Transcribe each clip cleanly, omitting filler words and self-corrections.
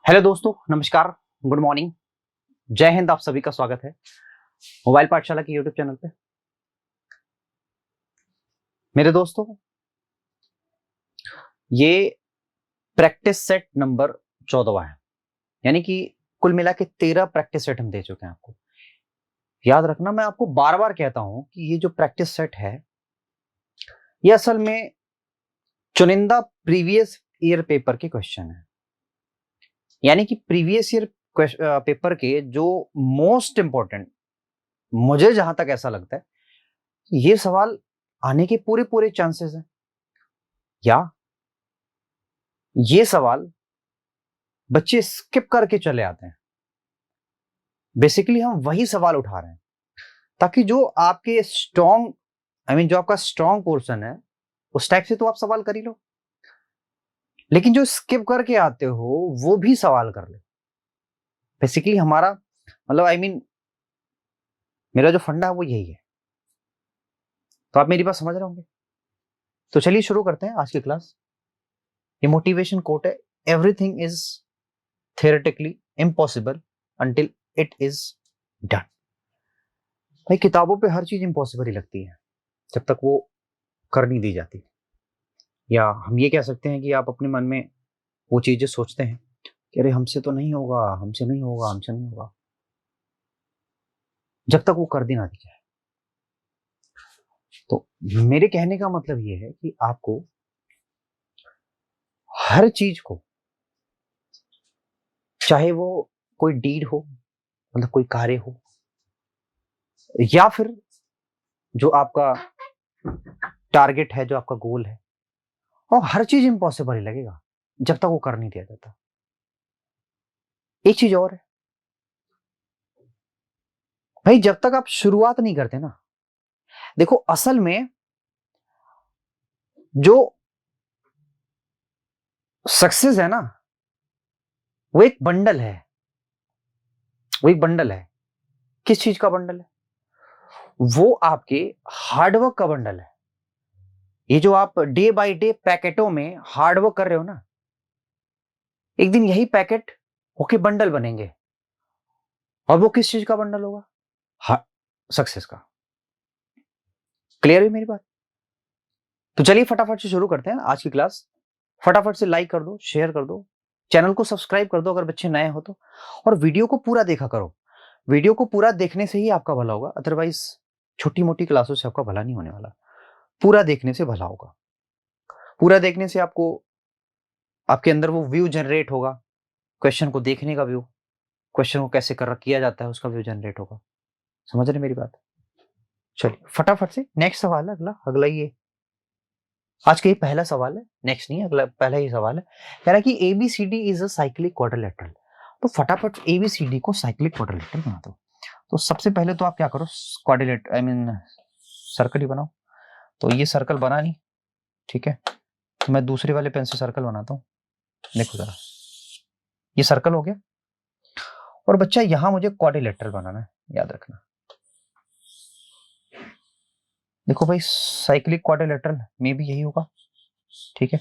Hello दोस्तों, नमस्कार, good morning, जय हिंद। आप सभी का स्वागत है मोबाइल पाठशाला के यूट्यूब चैनल पे। मेरे दोस्तों, ये प्रैक्टिस सेट नंबर 14वां है, यानी कि कुल मिला के 13 प्रैक्टिस सेट हम दे चुके हैं आपको। याद रखना, मैं आपको बार बार कहता हूं कि ये जो प्रैक्टिस सेट है, ये असल में चुनिंदा प्रीवियस ईयर पेपर के क्वेश्चन है, यानी कि प्रीवियस ईयर पेपर के जो मोस्ट इंपॉर्टेंट, मुझे जहां तक ऐसा लगता है, ये सवाल आने के पूरे पूरे चांसेस हैं, या ये सवाल बच्चे स्किप करके चले आते हैं। बेसिकली हम वही सवाल उठा रहे हैं ताकि जो आपके स्ट्रॉन्ग, जो आपका स्ट्रॉन्ग पोर्शन है, उस टाइप से तो आप सवाल कर ही लो, लेकिन जो स्किप करके आते हो वो भी सवाल कर ले। बेसिकली हमारा मतलब मेरा जो फंडा है वो यही है। तो आप मेरी बात समझ रहे होंगे। तो चलिए शुरू करते हैं आज की क्लास। ये मोटिवेशन कोट है, everything is theoretically impossible until it is done. भाई, किताबों पे हर चीज इम्पॉसिबल ही लगती है जब तक वो कर नहीं दी जाती। या हम ये कह सकते हैं कि आप अपने मन में वो चीजें सोचते हैं कि अरे हमसे तो नहीं होगा, हमसे नहीं होगा, हमसे नहीं होगा, जब तक वो कर दी ना दी जाए। तो मेरे कहने का मतलब ये है कि आपको हर चीज को, चाहे वो कोई डीड हो, मतलब कोई कार्य हो, या फिर जो आपका टारगेट है, जो आपका गोल है, और हर चीज इम्पॉसिबल ही लगेगा जब तक वो कर नहीं दिया जाता। एक चीज और है भाई, जब तक आप शुरुआत नहीं करते ना, देखो असल में जो सक्सेस है ना, वो एक बंडल है। वो एक बंडल है। किस चीज का बंडल है? वो आपके हार्डवर्क का बंडल है। ये जो आप डे बाय डे पैकेटों में हार्डवर्क कर रहे हो ना, एक दिन यही पैकेट होके बंडल बनेंगे। और वो किस चीज का बंडल होगा? सक्सेस का। क्लियर है मेरी बात? तो चलिए फटाफट से शुरू करते हैं आज की क्लास। फटाफट से लाइक कर दो, शेयर कर दो, चैनल को सब्सक्राइब कर दो अगर बच्चे नए हो तो, और वीडियो को पूरा देखा करो। वीडियो को पूरा देखने से ही आपका भला होगा, अदरवाइज छोटी मोटी क्लासों से आपका भला नहीं होने वाला। पूरा देखने से भला होगा। पूरा देखने से आपको, आपके अंदर वो व्यू जनरेट होगा, क्वेश्चन को देखने का व्यू, क्वेश्चन को कैसे कर किया जाता है उसका व्यू जनरेट होगा। समझ रहे मेरी बात? चलिए फटाफट से नेक्स्ट सवाल है, अगला अगला ये आज का ये पहला सवाल है, नेक्स्ट नहीं, अगला पहला ही सवाल है। कह रहा है कि ABCD is a cyclic quadrilateral. तो फटाफट एबीसीडी को साइक्लिक क्वाड्रिलेटरल बना दो। तो सबसे पहले तो आप क्या करो, क्वाड्रिलेट सर्कल ही बनाओ। तो ये सर्कल बना नहीं, ठीक है, तो मैं दूसरे वाले पेन से सर्कल बनाता हूँ। देखो जरा, ये सर्कल हो गया। और बच्चा यहां मुझे क्वाड्रिलेटरल बनाना है, याद रखना। देखो भाई, साइक्लिक क्वाड्रिलेटरल में भी यही होगा, ठीक है।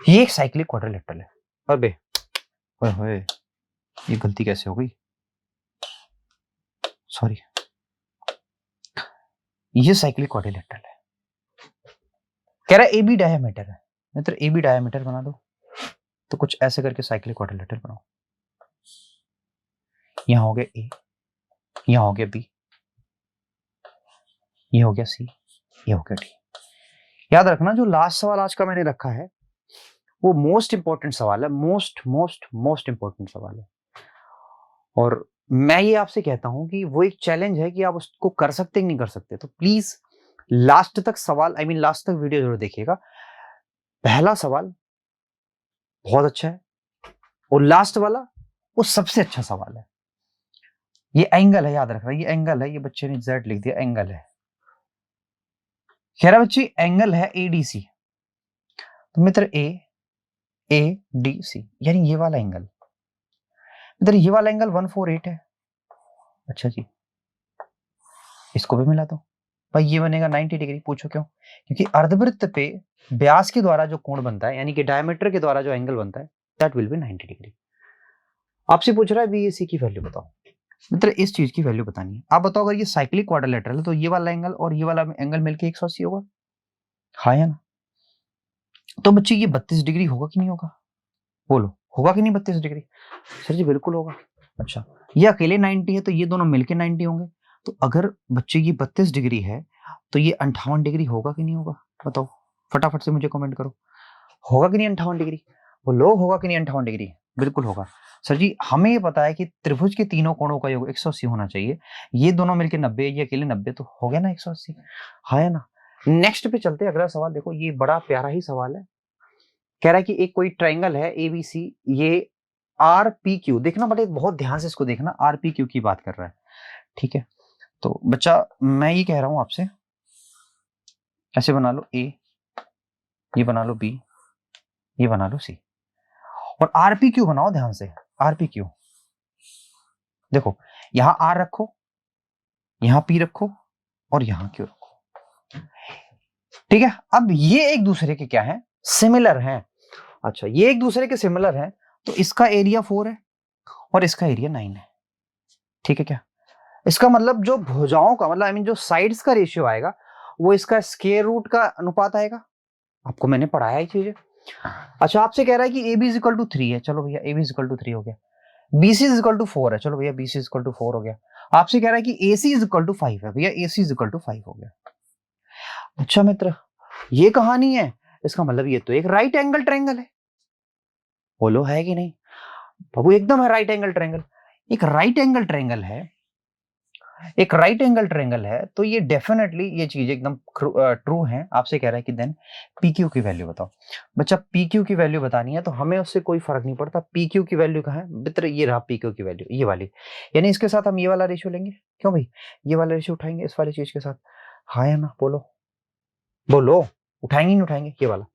ये एक साइक्लिक क्वाड्रिलेटरल है। अबे ओए, ये गलती कैसे हो गई, सॉरी। ये साइक्लिक क्वाड्रिलेटरल है। कह रहा है एबी डायमीटर है, मित्र एबी डायमीटर बना दो। तो कुछ ऐसे करके साइक्लिक क्वाड्रिलेटरल बनाओ। यहां हो गया ए, यहां हो गया बी, ये हो गया सी, ये हो गया डी। याद रखना, जो लास्ट सवाल आज का मैंने रखा है वो मोस्ट इंपॉर्टेंट सवाल है, मोस्ट मोस्ट मोस्ट इंपॉर्टेंट सवाल है। और मैं ये आपसे कहता हूं कि वो एक चैलेंज है कि आप उसको कर सकते कि नहीं कर सकते। तो प्लीज लास्ट तक सवाल, लास्ट तक वीडियो जरूर देखिएगा। पहला सवाल बहुत अच्छा है, और लास्ट वाला वो सबसे अच्छा सवाल है। ये एंगल है, याद रखना, ये एंगल है। ये बच्चे ने एग्जैक्ट लिख दिया, एंगल है। कह रहा बच्चे एंगल है एडीसी। तो मित्र ए डी सी, यानी ये वाला एंगल, मित्र ये वाला एंगल 148 है। अच्छा जी, इसको भी मिला दो भाई, ये बनेगा 90 डिग्री। पूछो क्यों? क्योंकि अर्धवृत्त पे व्यास के द्वारा जो कोण बनता है, यानी कि डायमीटर के द्वारा जो एंगल बनता है, दैट विल बी 90 डिग्री। आपसे पूछ रहा है बीएसी की वैल्यू बताओ, मतलब इस चीज की वैल्यू बतानी है। आप बताओ अगर ये साइक्लिक क्वाड्रिलेटरल है तो ये वाला एंगल और ये वाला एंगल मिलके 180 होगा, हाँ या ना? तो बच्चे ये 32 डिग्री होगा कि नहीं होगा, बोलो होगा कि नहीं 32 डिग्री? सर जी बिल्कुल होगा। अच्छा ये अकेले 90 है तो ये दोनों मिलके 90 होंगे, तो अगर बच्चे ये 32 डिग्री है तो ये 58 डिग्री होगा कि नहीं होगा, बताओ फटाफट से मुझे कमेंट करो, होगा कि नहीं 58 डिग्री? बोलो होगा कि नहीं 58 डिग्री? बिल्कुल होगा। सर जी हमें ये पता है कि त्रिभुज के तीनों कोणों का योग 180 होना चाहिए, ये दोनों मिलके 90, ये अकेले 90, तो हो गया ना 180, हाँ है ना? नेक्स्ट पे चलते हैं, अगला सवाल देखो, ये बड़ा प्यारा ही सवाल है। कह रहा है कि एक कोई ट्राइंगल है एबीसी, ये आर पी क्यू, देखना बड़े बहुत ध्यान से इसको देखना, आर पी क्यू की बात कर रहा है, ठीक है? तो बच्चा मैं ये कह रहा हूं आपसे, ऐसे बना लो ए, ये बना लो बी, ये बना लो सी, और आरपी क्यू बनाओ ध्यान से, आरपी क्यू। देखो यहां आर रखो, यहां पी रखो, और यहां क्यू रखो, ठीक है? अब ये एक दूसरे के क्या है, सिमिलर हैं। अच्छा ये एक दूसरे के सिमिलर हैं, तो इसका एरिया 4 है और इसका एरिया 9 है, ठीक है क्या? इसका मतलब जो भुजाओं का मतलब आई मीन जो साइड्स का रेशियो आएगा वो इसका स्क्वायर रूट का अनुपात आएगा, आपको मैंने पढ़ाया ये चीजें। अच्छा आपसे कह रहा है कि A B is equal to 3 है, चलो भैया A B is equal to 3 हो गया, B C is equal to 4 है, चलो भैया B C is equal to 4 हो गया। आपसे कह रहा है कि A C is equal to 5 है, भैया A C is equal to 5 हो गया। अच्छा मित्र ये कहानी है, इसका मतलब ये तो एक राइट एंगल ट्रायंगल है, बोलो है कि नहीं? बाबू एकदम है राइट एंगल ट्रायंगल, एक राइट एंगल ट्रायंगल है, एक राइट एंगल ट्रायंगल है, तो ये डेफिनेटली ये चीज एकदम ट्रू है। आपसे कह रहा है कि देन पी क्यू की वैल्यू बताओ। बच्चा पी क्यू की वैल्यू बतानी है तो हमें उससे कोई फर्क नहीं पड़ता, पी क्यू की वैल्यू कहाँ है मित्र, ये रहा पी क्यू की वैल्यू, ये वाली, यानी इसके साथ हम ये वाला रेशियो लेंगे, क्यों भाई ये वाला रेशियो उठाएंगे इस वाली चीज के साथ, हाँ या ना? बोलो बोलो उठाएंगे नहीं उठाएंगे ये वाला,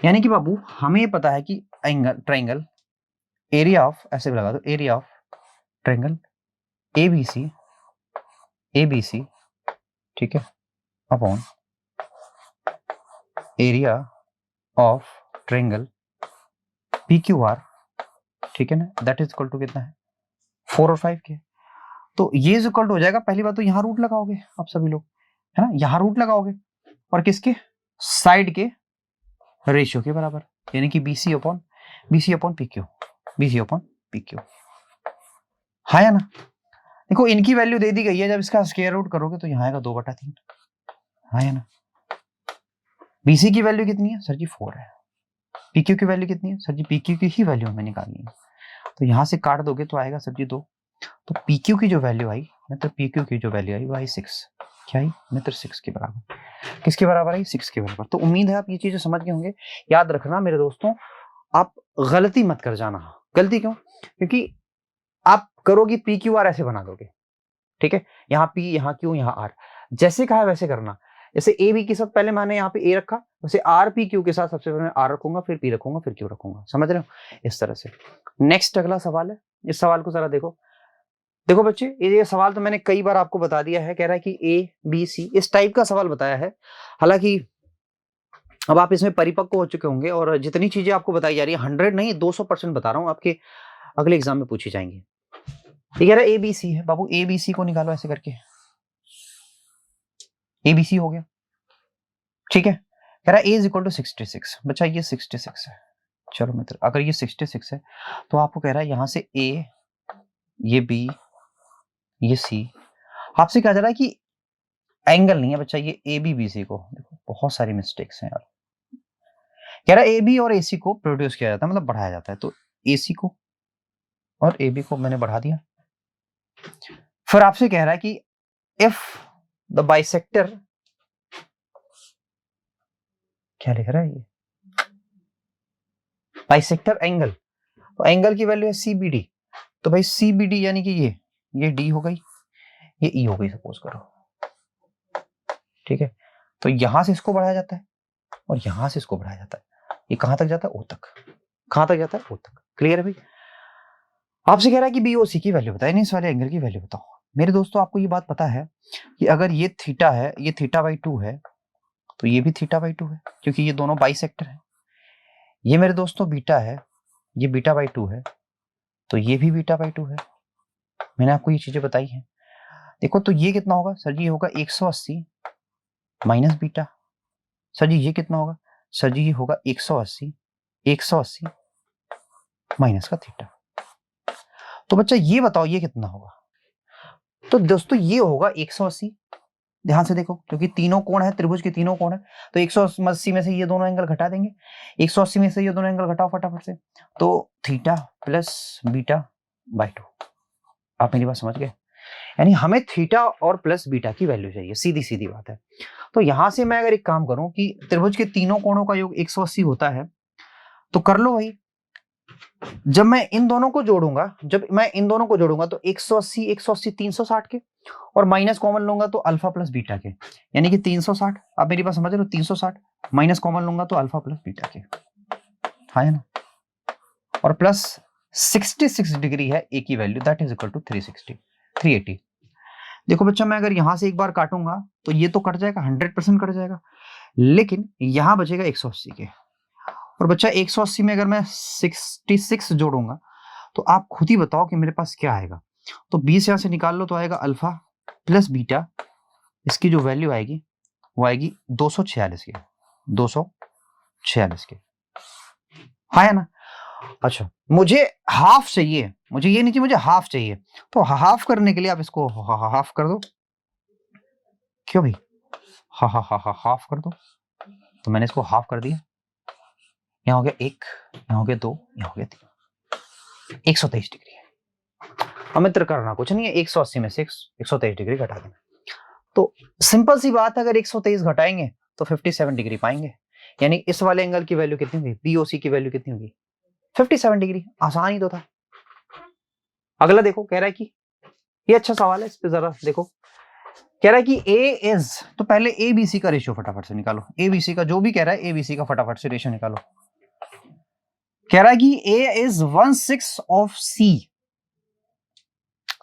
यानी कि बाबू हमें पता है कि एंगल ट्रायंगल एरिया ऑफ, ऐसे भी लगा दो, area of triangle ABC, ABC, ठीक है, upon area of triangle P Q R, ठीक है ना, दैट इज इक्वल टू कितना है 4 और 5 के, तो ये इज इक्वल टू हो जाएगा, पहली बात तो यहां रूट लगाओगे आप सभी लोग, है ना, यहां रूट लगाओगे और किसके, साइड के रेशियो के बराबर, यानी कि BC upon P Q, BC upon P Q, हाँ या ना? देखो इनकी वैल्यू दे दी गई है, जब इसका स्क्वायर रूट करोगे तो यहाँ आएगा 2/3, हाँ या ना? बीसी की वैल्यू कितनी है सर जी 4 है, पीक्यू की वैल्यू कितनी है सर जी, पीक्यू की ही वैल्यू हमें निकालनी है, तो यहां से काट दोगे तो आएगा सर जी 2, तो पीक्यू की जो वैल्यू आई मित्र, पीक्यू की जो वैल्यू आई वो आई 6, क्या आई मित्र 6 के बराबर, किसके बराबर आई 6 के बराबर। तो उम्मीद है आप ये चीजें समझ गए होंगे। याद रखना मेरे दोस्तों, आप गलती मत कर जाना, गलती क्यों, क्योंकि आप करोगे पी क्यू आर ऐसे बना दोगे, ठीक है, यहाँ पी यहाँ क्यू यहाँ आर, जैसे कहा वैसे करना, जैसे ए बी के साथ पहले मैंने यहाँ पे ए रखा, वैसे आर पी क्यू के साथ सबसे पहले मैं आर रखूंगा, फिर पी रखूंगा, फिर क्यू रखूंगा, समझ रहे हो, इस तरह से। नेक्स्ट अगला सवाल है, इस सवाल को जरा देखो, देखो बच्चे ये सवाल तो मैंने कई बार आपको बता दिया है, कह रहा है कि ए बी सी इस टाइप का सवाल बताया है, हालांकि अब आप इसमें परिपक्व हो चुके होंगे और जितनी चीजें आपको बताई जा रही है 100 नहीं 200% बता रहा हूं, आपके अगले एग्जाम में पूछी जाएंगी। ये कह रहा है एबीसी है, बाबू एबीसी को निकालो ऐसे करके, एबीसी हो गया, ठीक है, कह रहा है ए इज इक्वल टू 66, बच्चा ये 66 है, चलो मित्र अगर ये 66 है तो आपको कह रहा है यहां से ए, ये बी, ये सी, आपसे कहा जा रहा है कि एंगल नहीं है बच्चा, ये ए बी बी सी को, देखो बहुत सारी मिस्टेक्स हैं यार, कह रहा है ए बी और ए सी को प्रोड्यूस किया जाता है, मतलब बढ़ाया जाता है, तो ए सी को और ए बी को मैंने बढ़ा दिया, फिर आपसे कह रहा है कि इफ द बाइसेक्टर, क्या लिख रहा है ये, बाइसेक्टर एंगल, तो एंगल की वैल्यू है सीबीडी, तो भाई सीबीडी यानी कि ये डी हो गई, ये ई हो गई सपोज करो, ठीक है, तो यहां से इसको बढ़ाया जाता है और यहां से इसको बढ़ाया जाता है, ये कहां तक जाता है ओ तक, कहां तक जाता है ओ तक, क्लियर है भाई। आपसे कह रहा है कि बीओसी की वैल्यू बताए, नहीं इस वाले एंगल की वैल्यू बताओ। मेरे दोस्तों आपको ये बात पता है कि अगर ये थीटा है, ये थीटा बाई 2 है, तो ये भी थीटा बाई 2 है, क्योंकि ये दोनों बाइसेक्टर है, ये मेरे दोस्तों बीटा है ये बीटा बाई 2 है, तो ये भी बीटा बाई 2 है। मैंने आपको ये चीजें बताई हैं। देखो तो ये कितना होगा सर जी, ये होगा 180 माइनस बीटा। सर जी ये कितना होगा सर जी, ये होगा 180 माइनस का थीटा। तो बच्चा ये बताओ ये कितना होगा। तो दोस्तों ये होगा 180, ध्यान से देखो क्योंकि तीनों कोण है, त्रिभुज के तीनों कोण है, तो 180 में से ये दोनों एंगल घटा देंगे, 180 में से ये दोनों एंगल घटाओ फटाफट से, तो थीटा प्लस बीटा बाई 2। आप मेरी बात समझ गए? यानी हमें थीटा और प्लस बीटा की वैल्यू चाहिए, सीधी सीधी बात है। तो यहां से मैं अगर एक काम करूं कि त्रिभुज के तीनों कोणों का योग 180 होता है, तो कर लो भाई। जब मैं इन दोनों को जोड़ूंगा तो 180 180 360 के, और माइनस कॉमन लूंगा तो अल्फा प्लस बीटा के, यानी कि 360। आप मेरी बात समझ रहे हो? 360 माइनस कॉमन लूंगा तो अल्फा प्लस बीटा के, हाँ है ना। और प्लस 66 डिग्री है ए की value, that is equal to 380। देखो बच्चा मैं अगर यहां से एक बार काटूंगा तो ये तो कट जाएगा, 100% कट जाएगा, लेकिन यहां बचेगा 180 के। और बच्चा 180 में अगर मैं 66 जोड़ूंगा तो आप खुद ही बताओ कि मेरे पास क्या आएगा। तो 20 यहां से निकाल लो तो आएगा अल्फा प्लस बीटा, इसकी जो वैल्यू आएगी वो आएगी 246 के, 246 के, हाँ है ना। अच्छा मुझे हाफ चाहिए, मुझे ये नहीं कि मुझे हाफ चाहिए, तो हाफ करने के लिए आप इसको हाफ कर दो। क्यों भाई? हाफ कर दो। तो मैंने इसको हाफ कर दिया, यहाँ हो गया 1, यहाँ हो गया 2, यहाँ हो गया 3, 123 डिग्री है। अमित्र करना कुछ नहीं है, 180 में से 123 डिग्री घटा देना। तो सिंपल सी बात है, अगर 123 घटाएंगे तो 57 डिग्री पाएंगे, यानी इस वाले एंगल की वैल्यू कितनी होगी, बीओसी की वैल्यू कितनी होगी, 57 डिग्री। आसान ही तो था। अगला देखो, कह रहा है कि ये अच्छा सवाल है, इस पे जरा देखो। कह रहा है कि ए इज, तो पहले ए बी सी का रेशियो फटाफट से निकालो, ए बी सी का जो भी कह रहा है ए बी सी का फटाफट से रेशियो निकालो। कह रहा है कि ए इज 1/6 ऑफ सी,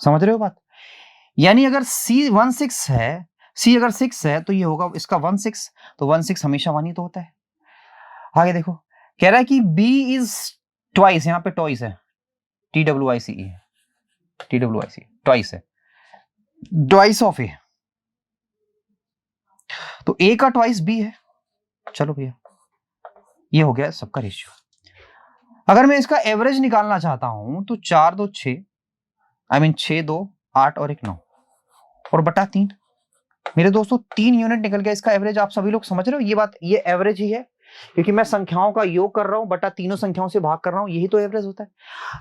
समझ रहे हो बात? यानी अगर सी 1/6 है, सी अगर 6 है तो ये होगा इसका 1/6, तो 1/6 हमेशा 1 ही तो होता है। आगे देखो, कह रहा है कि बी इज ट्वाइस, यहां पे ट्वाइस है, TWICE है, TWICE ट्वाइस है, ट्वाइस ऑफ ए, तो ए का ट्वाइस बी है। चलो भैया ये हो गया सबका रेशियो। अगर मैं इसका एवरेज निकालना चाहता हूं तो 4 2 6, आई मीन 6 2 8 और 1 9 और बटा 3। मेरे दोस्तों 3 यूनिट निकल गया इसका एवरेज। आप सभी लोग समझ रहे हो ये बात, ये एवरेज ही है, क्योंकि मैं संख्याओं का योग कर रहा हूं बटा तीनों संख्याओं से भाग कर रहा हूं, यही तो एवरेज होता है।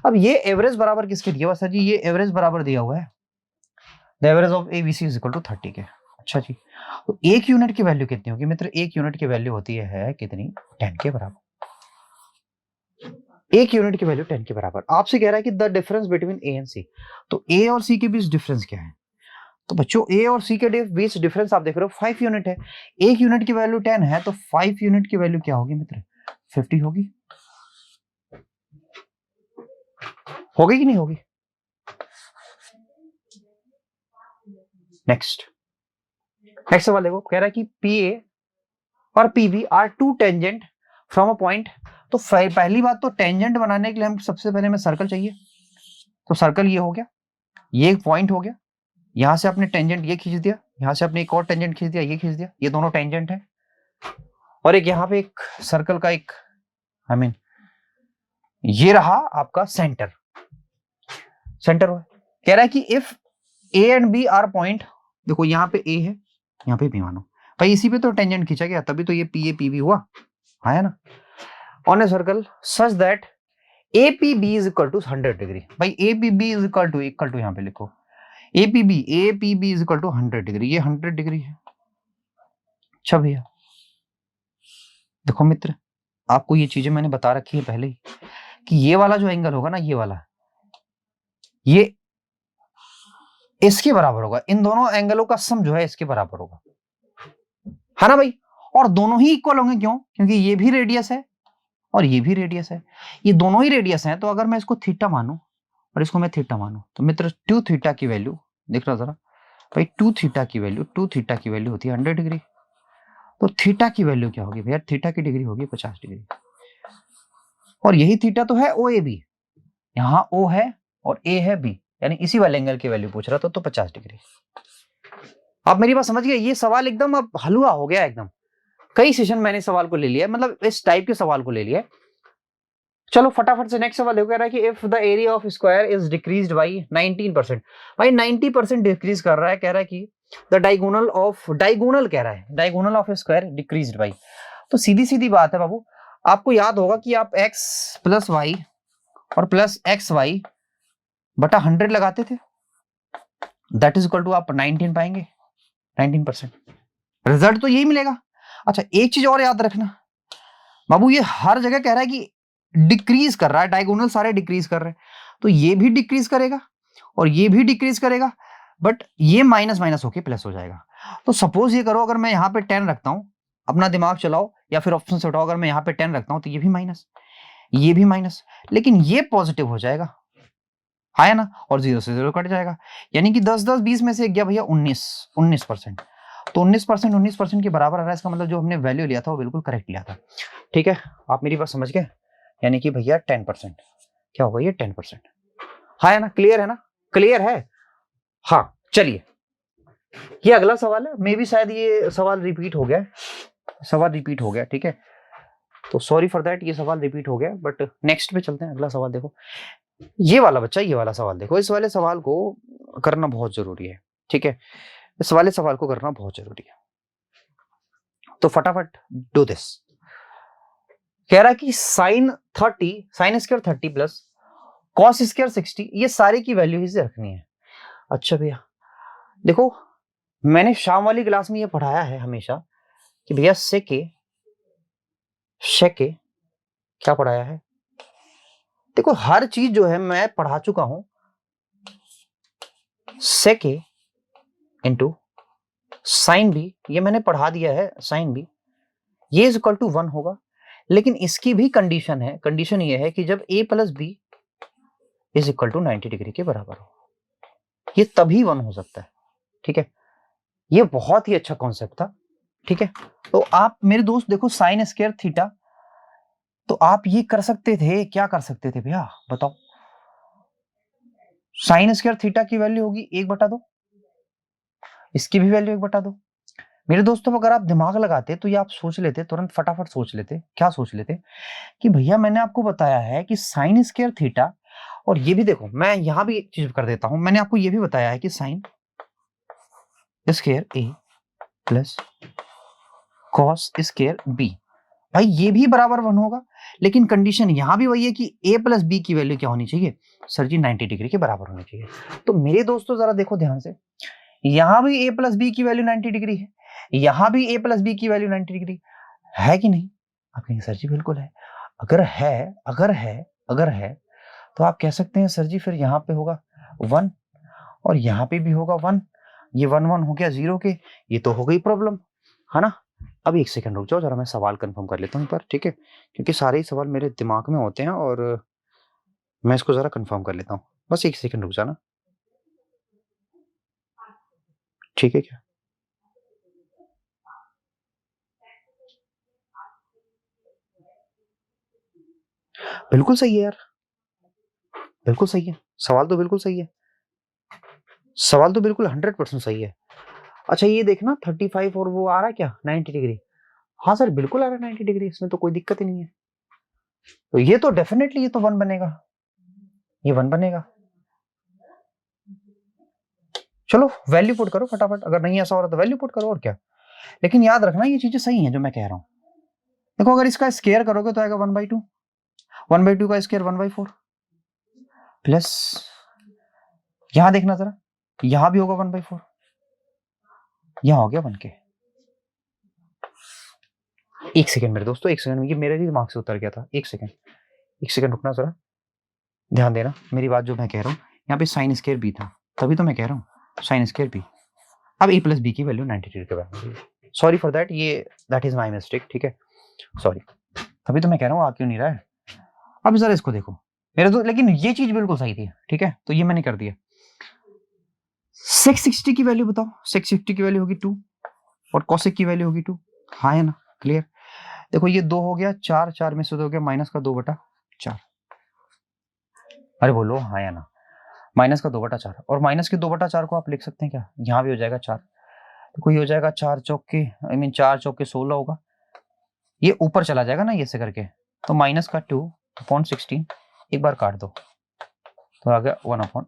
अब ये एवरेज बराबर किसके दिया हुआ सर जी? ये एवरेज बराबर दिया हुआ है the average of ABC is equal to 30 के। अच्छा जी, तो 1 यूनिट की वैल्यू कितनी होगी मित्र? 1 यूनिट की वैल्यू होती है कितनी? 10 के बराबर। 1 यूनिट की वैल्यू 10 के बराबर। आपसे कह रहा है कि the difference between A and C, तो ए और सी के बीच डिफरेंस क्या है? तो बच्चों ए और सी के बीच डिफरेंस आप देख रहे हो 5 यूनिट है। 1 यूनिट की वैल्यू 10 है, तो 5 यूनिट की वैल्यू क्या होगी मित्र? 50 होगी। होगी कि नहीं होगी? नेक्स्ट सवाल देखो, कह रहा है कि PA और PB are two tangent from a point. तो पहली बात तो टेंजेंट बनाने के लिए हम सबसे पहले हमें सर्कल चाहिए, तो सर्कल ये हो गया, ये एक पॉइंट हो गया, यहां से आपने टेंजेंट ये खींच दिया, यहां से आपने एक और टेंजेंट खींच दिया, ये खींच दिया, ये दोनों टेंजेंट है। और एक यहां पे एक सर्कल का एक आई मीन ये रहा आपका सेंटर हुआ। कह रहा है कि if A and B are point, देखो यहां पे ए है, यहां पे बी मानो भाई, इसी पे तो टेंजेंट खींचा गया, तभी तो ये PA PB हुआ, है ना। On a circle such that APB is equal to 100 degree. भाई APB इज इक्वल टू यहां पे लिखो, APB is equal to 100 degree, ये 100 डिग्री है। अच्छा भैया देखो मित्र, आपको ये चीजें मैंने बता रखी है पहले ही कि ये वाला जो एंगल होगा ना, ये वाला, ये इसके बराबर होगा, इन दोनों एंगलों का सम जो है इसके बराबर होगा, है ना भाई। और दोनों ही इक्वल होंगे, क्यों? क्योंकि ये भी रेडियस है और ये भी रेडियस है, ये दोनों ही रेडियस हैं। तो अगर मैं इसको थीटा मानूं और इसको मैं थीटा मानूं, तो मित्र 2 थीटा की वैल्यू देख रहा जरा भाई, 2 थीटा की वैल्यू होती है 100 डिग्री। तो थीटा की वैल्यू क्या होगी भैया? थीटा की डिग्री होगी 50 डिग्री। और यही थीटा तो है ओ ए बी, यहाँ ओ है और ए है बी, यानी इसी वाले एंगल की वैल्यू पूछ रहा था, तो 50 डिग्री। आप मेरी बात समझ गए? ये सवाल एकदम अब हलवा हो गया एकदम। कई सेशन मैंने सवाल को ले लिया, मतलब इस टाइप के सवाल को ले लिया। चलो फटाफट से नेक्स्ट सवाल देखो, कह रहा है कि if the area of square is decreased bye 19%, भाई 90% डिक्रीज कर रहा है, कह रहा है कि द डायगोनल ऑफ, डायगोनल कह रहा है, diagonal of square decreased bye. तो सीधी सीधी बात है बाबू, आपको याद होगा कि आप x प्लस वाई और प्लस एक्स वाई बटा 100 लगाते थे, दैट इज इक्वल टू आप 19 पाएंगे, 19%। रिजल्ट तो यही मिलेगा। अच्छा एक चीज और याद रखना बाबू, ये हर जगह कह रहा है कि डिक्रीज कर रहा है, डायगोनल सारे डिक्रीज कर रहे हैं, तो ये भी डिक्रीज करेगा और ये भी डिक्रीज करेगा, बट ये माइनस माइनस होके प्लस हो जाएगा। तो सपोज ये करो, अगर मैं यहाँ पे 10 रखता हूं, अपना दिमाग चलाओ या फिर ऑप्शन से उठाओ, अगर मैं यहाँ पे 10 रखता हूं तो ये भी माइनस, ये भी माइनस, लेकिन ये पॉजिटिव हो जाएगा, है ना, और 0 से 0 कट जाएगा, यानी कि 10 10 20 में से गया भैया 19%। तो 19% के बराबर आ रहा है, इसका मतलब जो हमने वैल्यू लिया था वो बिल्कुल करेक्ट लिया था। ठीक है, आप मेरी बात समझ गए? यानी कि भैया 10%, क्या होगा ये 10%, हाँ है ना, क्लियर है ना, क्लियर है? हाँ चलिए, ये अगला सवाल है, मे भी शायद ये सवाल रिपीट हो गया, सवाल रिपीट हो गया, ठीक है, तो सॉरी फॉर दैट, ये सवाल रिपीट हो गया, बट नेक्स्ट पे चलते हैं। अगला सवाल देखो, ये वाला बच्चा, ये वाला सवाल देखो, इस वाले सवाल को करना बहुत जरूरी है, ठीक है, इस वाले सवाल को करना बहुत जरूरी है, तो फटाफट डू दिस। कह रहा है कि sine 30, sine square 30 plus cos square 60, ये सारे की वैल्यू ही से रखनी है। अच्छा भैया देखो, मैंने शाम वाली क्लास में ये पढ़ाया है हमेशा कि भैया सेके क्या पढ़ाया है, देखो हर चीज जो है मैं पढ़ा चुका हूं, सेके इंटू साइन बी, ये मैंने पढ़ा दिया है, साइन बी ये इज इक्वल टू 1 होगा, लेकिन इसकी भी कंडीशन है, कंडीशन ये है कि जब a plus B is equal to 90 degree के बराबर हो, ये तभी 1 हो सकता है, ठीक है, ये बहुत ही अच्छा कॉन्सेप्ट था, ठीक है। तो आप मेरे दोस्त देखो, साइन स्क्वायर थीटा, तो आप ये कर सकते थे, क्या कर सकते थे भैया बताओ, साइन स्क्वायर थीटा की वैल्यू होगी 1/2, इसकी भी वैल्यू 1/2। मेरे दोस्तों अगर आप दिमाग लगाते तो ये आप सोच लेते, तुरंत फटाफट सोच लेते, क्या सोच लेते कि भैया मैंने आपको बताया है कि साइन स्क्वायर थीटा, और ये भी देखो मैं यहां भी एक चीज कर देता हूं, मैंने आपको ये भी बताया है कि साइन स्क्वायर ए प्लस कॉस स्क्वायर बी, भाई ये भी बराबर 1 होगा, लेकिन कंडीशन यहां भी वही है कि a प्लस बी की वैल्यू क्या होनी चाहिए सर जी, 90 डिग्री के बराबर होनी चाहिए। तो मेरे दोस्तों जरा देखो ध्यान से, यहां भी a प्लस बी की वैल्यू 90 डिग्री है, यहां भी a प्लस बी की वैल्यू 90 डिग्री है कि नहीं? आप कहेंगे सर जी बिल्कुल है। अगर है तो आप कह सकते हैं सर जी फिर यहाँ पे होगा 1 और यहाँ पे भी होगा 1, ये 1 1 हो गया 0 के, ये तो हो गई प्रॉब्लम, है ना। अब एक सेकंड रुक जाओ जरा, मैं सवाल कंफर्म कर लेता हूँ पर, ठीक है, क्योंकि सारे ही सवाल मेरे दिमाग में होते हैं और मैं इसको जरा कंफर्म कर लेता हूँ, बस एक सेकंड रुक जाना, ठीक है क्या? बिल्कुल सही है यार, बिल्कुल सही है, सवाल तो बिल्कुल सही है, सवाल तो बिल्कुल 100% सही है। अच्छा ये देखना 35 और वो आ रहा है क्या 90 डिग्री, हाँ सर बिल्कुल आ रहा है 90 डिग्री, इसमें तो कोई दिक्कत ही नहीं है, तो ये तो डेफिनेटली ये तो 1 बनेगा, ये 1 बनेगा। चलो वैल्यू पुट करो फटाफट, अगर नहीं ऐसा हो रहा तो वैल्यू पुट करो और क्या, लेकिन याद रखना ये चीजें सही हैं जो मैं कह रहा हूं। देखो अगर इसका स्केयर करोगे तो आएगा 1/2, 1/2 का स्केयर 1/4 प्लस, यहां देखना जरा, यहां भी होगा 1/4, यहां हो गया 1 के। एक सेकंड मेरे दोस्तों, एक सेकंड, ये मेरे भी दिमाग से उतर गया था, एक सेकंड रुकना जरा, ध्यान देना मेरी बात जो मैं कह रहा हूँ, यहाँ पे साइन स्केयर बी था, तभी तो मैं कह रहा हूँ साइन स्केयर बी, अब ए प्लस बी की वैल्यू 90 डिग्री के बराबर, सॉरी फॉर दैट, ये दैट इज माई मिस्टेक, ठीक है, सॉरी, तभी तो मैं कह रहा हूँ आ क्यों नहीं रहा है। अब जरा इसको देखो मेरे दोस्त, लेकिन ये चीज बिल्कुल सही थी, ठीक है, तो ये मैंने कर दिया। 660 की वैल्यू बताओ, 660 की वैल्यू होगी 2 और कॉसेक की वैल्यू होगी 2, हाँ है ना, क्लियर। देखो ये 2 हो गया, 4 4 में से 2 हो गया, -2/4, 4। अरे बोलो हाँ या ना। माइनस का 2/4 और माइनस के 2/4 को आप लिख सकते हैं क्या, यहाँ भी हो जाएगा 4, तो कोई हो जाएगा 4 चौके 16 होगा, ये ऊपर चला जाएगा ना ये से करके, तो माइनस का 2/16 एक बार काट दो तो आ गया 1/8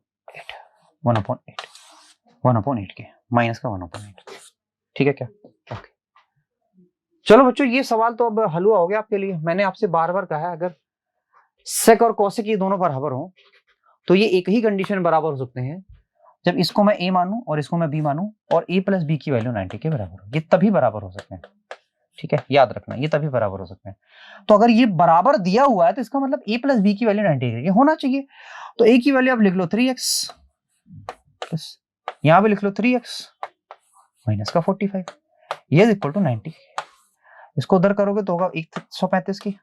1/8 के माइनस का 1/8। ठीक है क्या? ओके चलो बच्चों, ये सवाल तो अब हलवा हो गया आपके लिए। मैंने आपसे बार बार कहा है अगर सेक और कोसेक ये दोनों बराबर हो तो ये एक ही कंडीशन बराबर हो सकते हैं, जब इसको मैं a मानूं और इसको मैं b मानूं और a प्लस b की वैल्यू 90 के बराबर हो, ये तभी बराबर हो सकते हैं। ठीक है, याद रखना ये तभी बराबर हो सकते हैं। तो अगर ये बराबर दिया हुआ है तो इसका मतलब a प्लस b की वैल्यू 90 के होना चाहिए। तो a की वैल्यू आप लिख लो 3x प्लस यहां भी लिख लो 3x माइनस का 45 ये इज इक्वल टू 90। इसको उधर करोगे तो होगा 135 की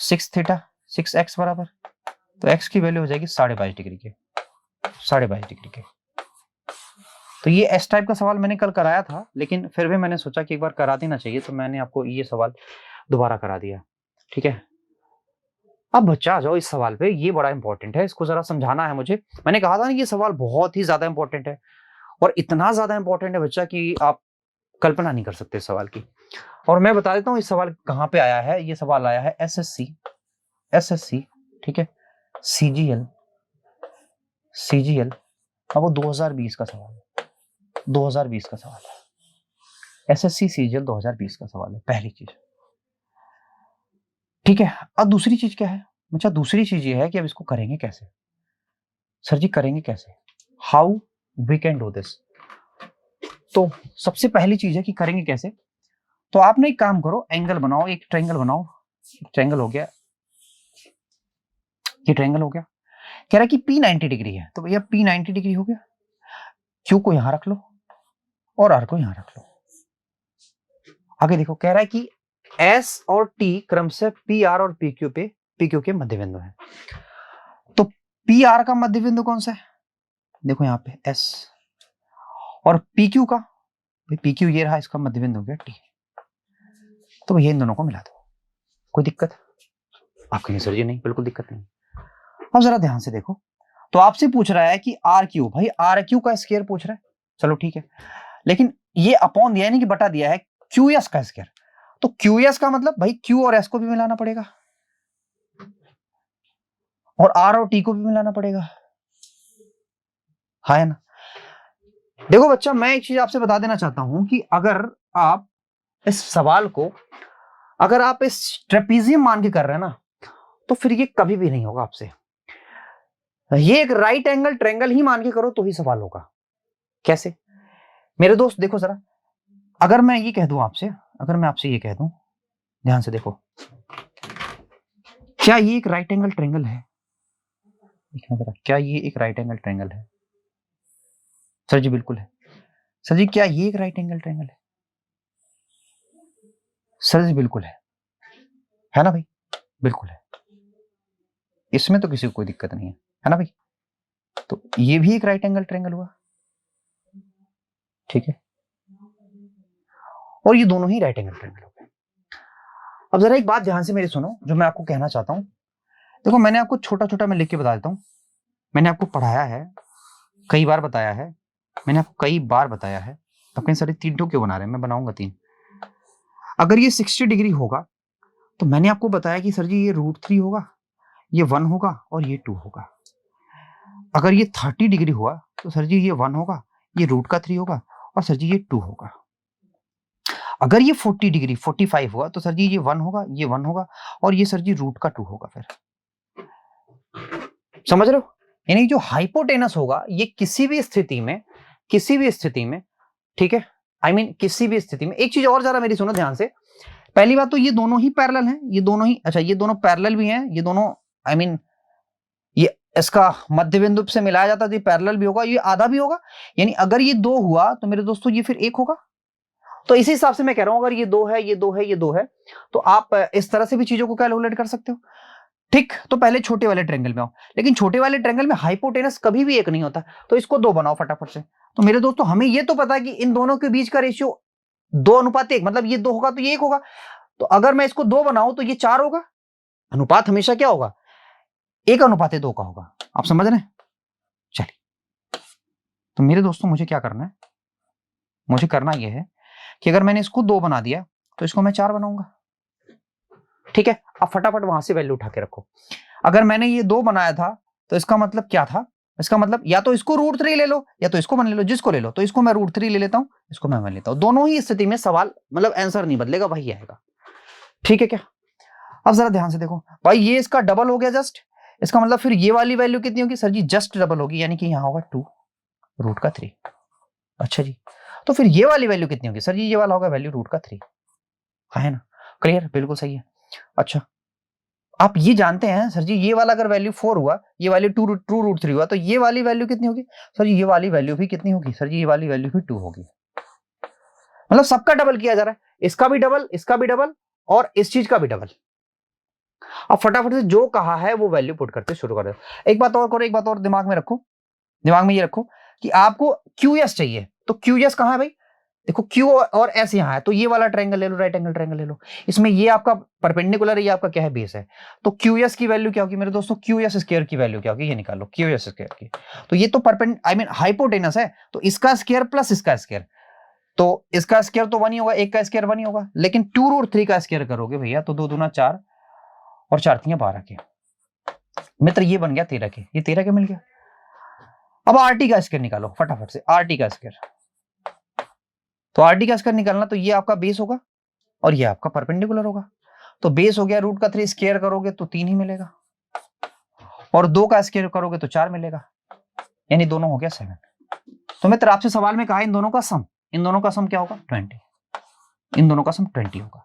6 थीटा 6x बराबर, तो x की वैल्यू हो जाएगी 22.5 डिग्री के 22.5 डिग्री के। तो ये एस टाइप का सवाल मैंने कल कराया था, लेकिन फिर भी मैंने सोचा कि एक बार करा देना चाहिए, तो मैंने आपको ये सवाल दोबारा करा दिया। ठीक है, अब बच्चा आ जाओ इस सवाल पे, ये बड़ा इंपॉर्टेंट है, इसको जरा समझाना है मुझे। मैंने कहा था ना ये सवाल बहुत ही ज्यादा इंपॉर्टेंट है, और इतना ज्यादा इंपॉर्टेंट है बच्चा कि आप कल्पना नहीं कर सकते इस सवाल की। और मैं बता देता हूँ इस सवाल कहाँ पे आया है। ये सवाल आया है एसएससी ठीक है, सीजीएल अब वो 2020 का सवाल है, 2020 का सवाल है, एसएससी सीजीएल 2020 का सवाल है, पहली चीज। ठीक है, अब दूसरी चीज क्या है अच्छा, दूसरी चीज ये है कि अब इसको करेंगे कैसे। सर जी करेंगे कैसे, how we can do this. तो सबसे पहली चीज है कि करेंगे कैसे। तो आपने एक काम करो, एंगल बनाओ, एक ट्रायंगल बनाओ। ट्रायंगल हो गया, ये ट्रायंगल हो गया। कह रहा है कि P 90 डिग्री है, तो भैया P 90 डिग्री हो गया। Q को यहां रख लो और R को यहां रख लो। आगे देखो, कह रहा है कि S और T क्रम से PR और PQ के मध्य बिंदु है। तो PR का मध्य बिंदु कौन सा है, देखो यहां पे S, और PQ का, PQ ये रहा, इसका मध्य बिंदु हो गया T। तो भैया इन दोनों को मिला दो। कोई दिक्कत आप कहेंगे सर जी नहीं, बिल्कुल दिक्कत नहीं। अब जरा ध्यान से देखो, तो आपसे पूछ रहा है कि RQ, भाई RQ का स्क्वायर पूछ रहा है, चलो ठीक है, लेकिन ये अपॉन दिया है नहीं कि बटा दिया है, QS का स्क्वायर। तो QS का मतलब भाई Q और S को भी मिलाना पड़ेगा और R और T को भी मिलाना पड़ेगा, है ना। देखो बच्चा, मैं एक चीज आपसे बता देना चाहता हूं कि अगर आप इस सवाल को अगर आप इस ट्रेपीजियम मान के कर रहे हैं ना, तो फिर ये कभी भी नहीं होगा आपसे। ये एक राइट एंगल ट्रायंगल ही मान के करो तो ही सवाल होगा। कैसे मेरे दोस्त, देखो जरा, अगर मैं ये कह दूं आपसे, अगर मैं आपसे ये कह दूं, ध्यान से देखो, क्या ये एक राइट एंगल ट्रायंगल है, देखना जरा, क्या ये एक राइट एंगल ट्रायंगल है। सर जी बिल्कुल है। सर जी क्या ये एक राइट एंगल ट्रायंगल है। सर जी बिल्कुल है ना भाई, बिल्कुल है, इसमें तो किसी को कोई दिक्कत नहीं है ना भाई। तो ये भी एक राइट एंगल ट्रायंगल हुआ, ठीक है, और ये दोनों ही राइट एंगल ट्रायंगल हो गए। अब जरा एक बात ध्यान से मेरी सुनो, जो मैं आपको कहना चाहता हूं। देखो मैंने आपको छोटा छोटा मैं लिख के बता देता हूं, मैंने आपको पढ़ाया है, कई बार बताया है, मैंने आपको कई बार बताया है। तो कहीं सारे 3 क्यों बना रहे हैं, मैं बनाऊंगा 3। अगर ये 60 डिग्री होगा तो मैंने आपको बताया कि सर जी ये √3 होगा, ये 1 होगा और ये 2 होगा। अगर ये 30 डिग्री हुआ तो सर जी ये 1 होगा, ये √3 होगा और सर जी ये 2 होगा। अगर ये 40 डिग्री 45 हुआ तो सर जी ये 1 होगा, ये 1 होगा और ये सर जी √2 होगा। फिर समझ रहे हो, यानी जो हाइपोटेनस होगा ये किसी भी स्थिति में, ठीक है, I mean, किसी भी स्थिति में। एक चीज और जरा मेरी सुनो ध्यान से, पहली बात तो ये दोनों ही पैरेलल हैं, ये दोनों ही, अच्छा ये दोनों पैरेलल भी हैं, ये दोनों I mean, ये इसका मध्य बिंदु से मिलाया जाता है तो ये पैरेलल भी होगा, ये आधा भी होगा, यानी अगर ये 2 हुआ तो मेरे दोस्तों ये फिर 1 होगा। तो इसी हिसाब से मैं कह रहा हूं, अगर ये 2 है, ये 2 है, ये 2 है, तो आप इस तरह से भी चीजों को कैलकुलेट कर सकते हो। ठीक, तो पहले छोटे वाले ट्रायंगल में आओ, लेकिन छोटे वाले ट्रायंगल में हाइपोटेनस कभी भी 1 नहीं होता, तो इसको 2 बनाओ फटाफट से। तो मेरे दोस्तों हमें ये तो पता है कि इन दोनों के बीच का रेशियो 2:1, मतलब ये 2 होगा तो ये 1 होगा। तो अगर मैं इसको 2 बनाऊं तो ये 4 होगा, अनुपात हमेशा क्या होगा, 1:2 का होगा। आप समझ रहे हैं? चलिए, तो मेरे दोस्तों मुझे क्या करना है, मुझे करना यह है कि अगर मैंने इसको 2 बना दिया तो इसको मैं 4 बनाऊंगा। ठीक है, अब फटाफट वहां से वैल्यू उठा के रखो। अगर मैंने ये 2 बनाया था तो इसका मतलब क्या था, इसका मतलब या तो इसको √3 ले लो या तो इसको 1 ले लो, जिसको ले लो। तो इसको मैं √3 ले लेता हूं, इसको मैं 1 लेता हूं। दोनों ही स्थिति में सवाल मतलब आंसर नहीं बदलेगा, वही आएगा। ठीक है क्या? अब जरा ध्यान से देखो भाई, ये इसका डबल हो गया जस्ट, इसका मतलब फिर ये वाली वैल्यू कितनी होगी सर जी, जस्ट डबल होगी, यानी कि यहां होगा 2√3। अच्छा जी, तो फिर ये वाली वैल्यू कितनी होगी सर जी, ये वाला होगा वैल्यू √3, है ना? क्लियर, बिल्कुल सही है। अच्छा, आप ये जानते हैं सर जी, ये वाला अगर वैल्यू 4 हुआ, ये वाली 2√3 हुआ, तो ये वाली वैल्यू कितनी होगी सर जी, ये वाली वैल्यू भी कितनी होगी सर जी, ये वाली वैल्यू भी 2 होगी। मतलब सबका डबल किया जा रहा है, इसका भी डबल, इसका भी डबल, और इस चीज का भी डबल। अब फटाफट से जो कहा है वो वैल्यू पुट करते शुरू कर दो। एक बात और करो, एक बात और दिमाग में रखो, दिमाग में ये रखो कि आपको QS चाहिए, तो QS कहां है भाई, देखो Q और S यहां है, तो ये वाला ट्रायंगल ले लो, राइट एंगल ट्रायंगल ले लो, इसमें ये आपका परपेंडिकुलर है, ये आपका क्या है, बेस है। तो QS की वैल्यू क्या होगी मेरे दोस्तों, QS स्क्वायर की वैल्यू क्या होगी, ये निकालो QS स्क्वायर की। तो ये तो हाइपोटेनस है, तो इसका स्क्वायर प्लस इसका स्क्वायर, तो इसका स्क्वायर तो 1 ही होगा, एक का स्क्वायर 1 ही होगा, लेकिन 2√3 का स्क्वायर करोगे भैया तो 2 दूना 4 और 4 3 12 के मित्र, ये बन गया 13 के, ये 13 के मिल गया। अब RT का स्क्वायर निकालो फटाफट से, RT का स्क्वायर। तो RT का स्क्वायर निकालना, तो ये आपका बेस होगा और ये आपका परपेंडिकुलर होगा। तो बेस हो गया √3, स्क्वायर करोगे तो 3 ही मिलेगा, और 2 का स्क्वायर करोगे तो 4 मिलेगा, यानी दोनों हो गया 7। तो मित्र आपसे सवाल में कहा इन दोनों का सम, इन दोनों का सम क्या होगा 20, इन दोनों का सम 20 होगा।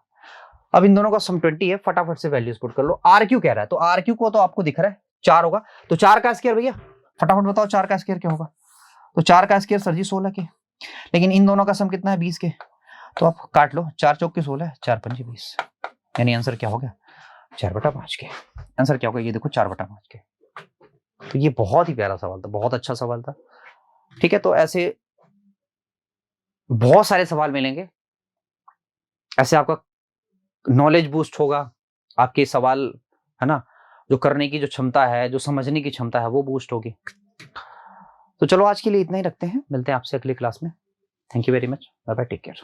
अब इन दोनों का सम 20 है, फटाफट से वैल्यूज पुट कर लो। RQ कह रहा है, तो RQ को तो आपको दिख रहा है 4 होगा, तो 4 का स्क्वायर भैया फटाफट बताओ 4 का स्क्वायर क्या होगा। तो 4 का स्क्वायर सर जी 16 के, लेकिन इन दोनों का सम कितना है 20 के, तो आप काट लो, 4 चौक के 16 है, 4 पंजे 20, यानी आंसर क्या हो गया 4/5 के। आंसर क्या होगा ये देखो 4/5 के। तो ये बहुत ही प्यारा सवाल था, बहुत अच्छा सवाल था। ठीक है, तो ऐसे बहुत सारे सवाल मिलेंगे, ऐसे आपका नॉलेज बूस्ट होगा, आपके सवाल है ना, जो करने की जो क्षमता है, जो समझने की क्षमता है वो बूस्ट होगी। तो चलो आज के लिए इतना ही रखते हैं, मिलते हैं आपसे अगली क्लास में। Thank you very much, bye bye, take care.